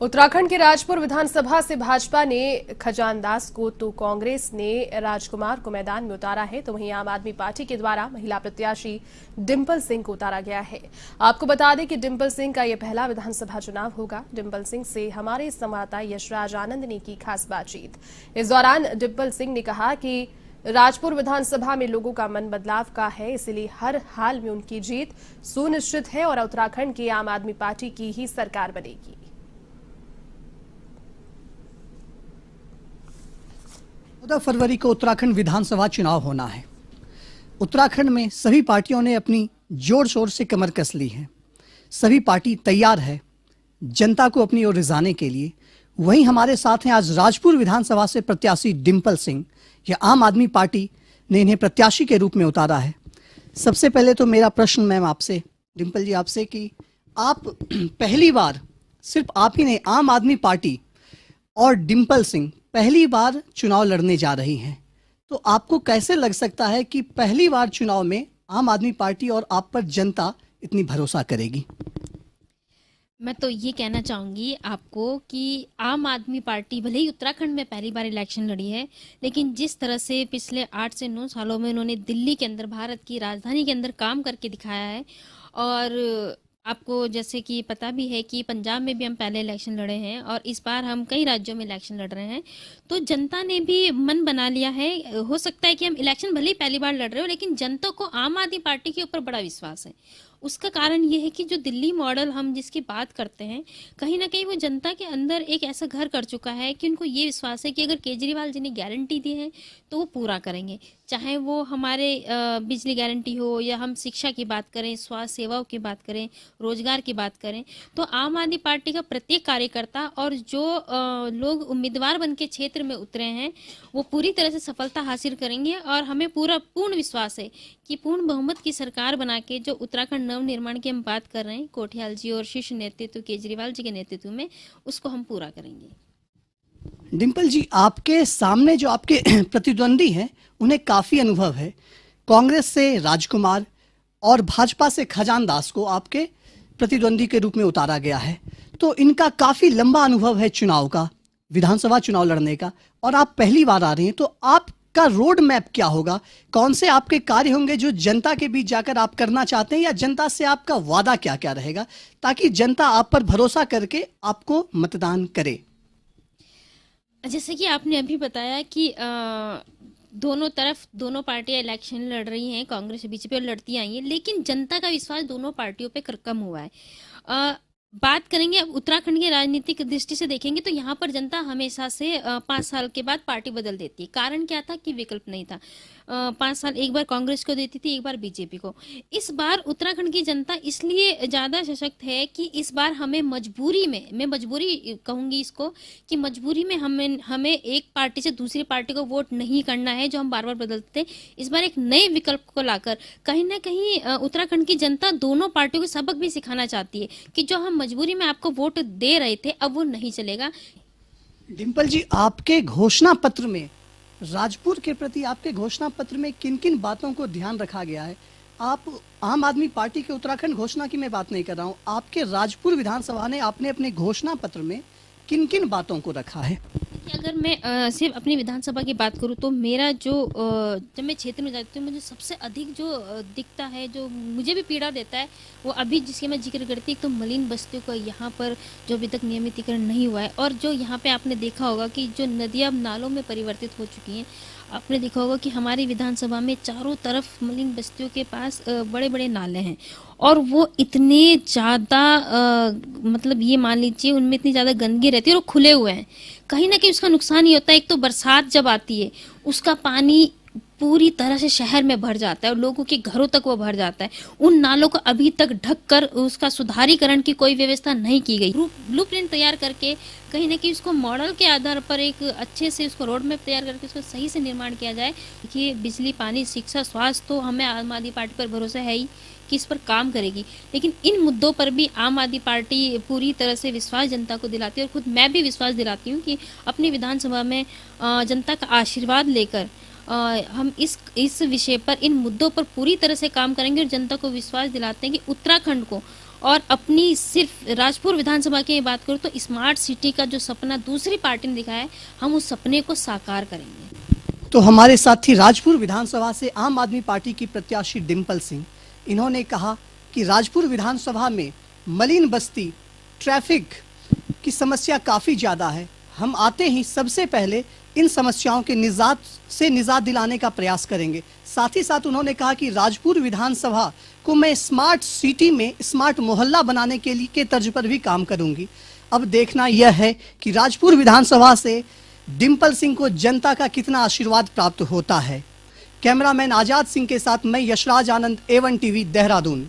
उत्तराखंड के राजपुर विधानसभा से भाजपा ने खजानदास को तो कांग्रेस ने राजकुमार को मैदान में उतारा है, तो वहीं आम आदमी पार्टी के द्वारा महिला प्रत्याशी डिंपल सिंह को उतारा गया है। आपको बता दें कि डिंपल सिंह का यह पहला विधानसभा चुनाव होगा। डिंपल सिंह से हमारे संवाददाता यशराज आनंद ने की खास बातचीत। इस दौरान डिंपल सिंह ने कहा कि राजपुर विधानसभा में लोगों का मन बदलाव का है, इसलिए हर हाल में उनकी जीत सुनिश्चित है और उत्तराखंड की आम आदमी पार्टी की ही सरकार बनेगी। 14 फरवरी को उत्तराखंड विधानसभा चुनाव होना है। उत्तराखंड में सभी पार्टियों ने अपनी जोर शोर से कमर कस ली है। सभी पार्टी तैयार है जनता को अपनी ओर रिझाने के लिए। वहीं हमारे साथ हैं आज राजपुर विधानसभा से प्रत्याशी डिंपल सिंह। यह आम आदमी पार्टी ने इन्हें प्रत्याशी के रूप में उतारा है। सबसे पहले तो मेरा प्रश्न मैम आपसे, डिंपल जी, आपसे कि आप पहली बार, सिर्फ आप ही नहीं, आम आदमी पार्टी और डिंपल सिंह पहली बार चुनाव लड़ने जा रही हैं, तो आपको कैसे लग सकता है कि पहली बार चुनाव में आम आदमी पार्टी और आप पर जनता इतनी भरोसा करेगी? मैं तो ये कहना चाहूँगी आपको कि आम आदमी पार्टी भले ही उत्तराखंड में पहली बार इलेक्शन लड़ी है, लेकिन जिस तरह से पिछले 8 से 9 सालों में उन्होंने दिल्ली के अंदर, भारत की राजधानी के अंदर काम करके दिखाया है। और आपको जैसे कि पता भी है कि पंजाब में भी हम पहले इलेक्शन लड़े हैं और इस बार हम कई राज्यों में इलेक्शन लड़ रहे हैं, तो जनता ने भी मन बना लिया है। हो सकता है कि हम इलेक्शन भले ही पहली बार लड़ रहे हो, लेकिन जनता को आम आदमी पार्टी के ऊपर बड़ा विश्वास है। उसका कारण ये है कि जो दिल्ली मॉडल हम जिसकी बात करते हैं, कहीं ना कहीं वो जनता के अंदर एक ऐसा घर कर चुका है कि उनको ये विश्वास है कि अगर केजरीवाल जी ने गारंटी दी है तो वो पूरा करेंगे। चाहे वो हमारे बिजली गारंटी हो या हम शिक्षा की बात करें, स्वास्थ्य सेवाओं की बात करें, रोजगार की बात करें, तो आम आदमी पार्टी का प्रत्येक कार्यकर्ता और जो लोग उम्मीदवार बन के क्षेत्र में उतरे हैं वो पूरी तरह से सफलता हासिल करेंगे। और हमें पूर्ण विश्वास है कि पूर्ण बहुमत की सरकार बना के जो उत्तराखंड नव निर्माण की हम बात कर रहे हैं, कोठियाल जी और शीर्ष नेतृत्व केजरीवाल जी के नेतृत्व में, उसको हम पूरा करेंगे। डिंपल जी, आपके सामने जो आपके प्रतिद्वंदी हैं उन्हें काफी अनुभव है। कांग्रेस से राजकुमार और भाजपा से खजानदास को आपके प्रतिद्वंदी के रूप में उतारा गया है, तो इनका काफी लंबा अनुभव है चुनाव का, विधानसभा चुनाव लड़ने का, और आप पहली बार आ रहे हैं, तो आपका रोड मैप क्या होगा? कौन से आपके कार्य होंगे जो जनता के बीच जाकर आप करना चाहते हैं, या जनता से आपका वादा क्या क्या रहेगा ताकि जनता आप पर भरोसा करके आपको मतदान करे? जैसे कि आपने अभी बताया कि दोनों तरफ दोनों पार्टियां इलेक्शन लड़ रही हैं, कांग्रेस बीजेपी और लड़ती आई हैं, लेकिन जनता का विश्वास दोनों पार्टियों पे कम हुआ है। बात करेंगे अब उत्तराखंड की राजनीतिक दृष्टि से देखेंगे तो यहाँ पर जनता हमेशा से 5 साल के बाद पार्टी बदल देती है। कारण क्या था कि विकल्प नहीं था। 5 साल एक बार कांग्रेस को देती थी, एक बार बीजेपी को। इस बार उत्तराखंड की जनता इसलिए ज्यादा सशक्त है कि इस बार हमें मजबूरी में, मैं मजबूरी कहूंगी इसको, कि मजबूरी में हमें एक पार्टी से दूसरी पार्टी को वोट नहीं करना है जो हम बार बार बदलते थे। इस बार एक नए विकल्प को लाकर कहीं ना कहीं उत्तराखंड की जनता दोनों पार्टियों को सबक भी सिखाना चाहती है कि जो हम मजबूरी में आपको वोट दे रहे थे अब वो नहीं चलेगा। डिंपल जी, आपके घोषणा पत्र में, राजपुर के प्रति आपके घोषणा पत्र में किन किन बातों को ध्यान रखा गया है? आप आम आदमी पार्टी के उत्तराखंड घोषणा की मैं बात नहीं कर रहा हूं, आपके राजपुर विधानसभा ने आपने अपने घोषणा पत्र में किन किन बातों को रखा है? अगर मैं सिर्फ अपनी विधानसभा की बात करूं तो मेरा जो जब मैं क्षेत्र में जाती हूँ मुझे सबसे अधिक जो दिखता है, जो मुझे भी पीड़ा देता है, वो अभी जिसके मैं जिक्र करती हूँ, तो मलिन बस्तियों का यहाँ पर जो अभी तक नियमितीकरण नहीं हुआ है। और जो यहाँ पे आपने देखा होगा कि जो नदियाँ अब नालों में परिवर्तित हो चुकी हैं। आपने देखा होगा कि हमारी विधानसभा में चारों तरफ मलिन बस्तियों के पास बड़े बड़े नाले हैं और वो इतने ज़्यादा मतलब ये मान लीजिए उनमें इतनी ज़्यादा गंदगी रहती है और वो खुले हुए हैं। कहीं ना कहीं उसका नुकसान ही होता है। एक तो बरसात जब आती है उसका पानी पूरी तरह से शहर में भर जाता है और लोगों के घरों तक वो भर जाता है। उन नालों को अभी तक ढक कर उसका सुधारीकरण की कोई व्यवस्था नहीं की गई। ब्लूप्रिंट तैयार करके कहीं ना कहीं उसको मॉडल के आधार पर एक अच्छे से उसको रोड मैप तैयार करके उसको सही से निर्माण किया जाए। देखिए, बिजली, पानी, शिक्षा, स्वास्थ्य, तो हमें आम आदमी पार्टी पर भरोसा है ही कि इस पर काम करेगी, लेकिन इन मुद्दों पर भी आम आदमी पार्टी पूरी तरह से विश्वास जनता को दिलाती है। और खुद मैं भी विश्वास दिलाती हूँ कि अपनी विधानसभा में जनता का आशीर्वाद लेकर हम इस विषय पर, इन मुद्दों पर पूरी तरह से काम करेंगे और जनता को विश्वास दिलाते हैं कि उत्तराखंड को और अपनी सिर्फ राजपुर विधानसभा की बात करूँ तो स्मार्ट सिटी का जो सपना दूसरी पार्टी ने दिखाया है, हम उस सपने को साकार करेंगे। तो हमारे साथ थी राजपुर विधानसभा से आम आदमी पार्टी की प्रत्याशी डिंपल सिंह। इन्होंने कहा कि राजपुर विधानसभा में मलिन बस्ती, ट्रैफिक की समस्या काफ़ी ज़्यादा है। हम आते ही सबसे पहले इन समस्याओं के निजात दिलाने का प्रयास करेंगे। साथ ही साथ उन्होंने कहा कि राजपुर विधानसभा को मैं स्मार्ट सिटी में स्मार्ट मोहल्ला बनाने के तर्ज पर भी काम करूंगी। अब देखना यह है कि राजपुर विधानसभा से डिंपल सिंह को जनता का कितना आशीर्वाद प्राप्त होता है। कैमरामैन आजाद सिंह के साथ मैं यशराज आनंद, A1 टीवी, देहरादून।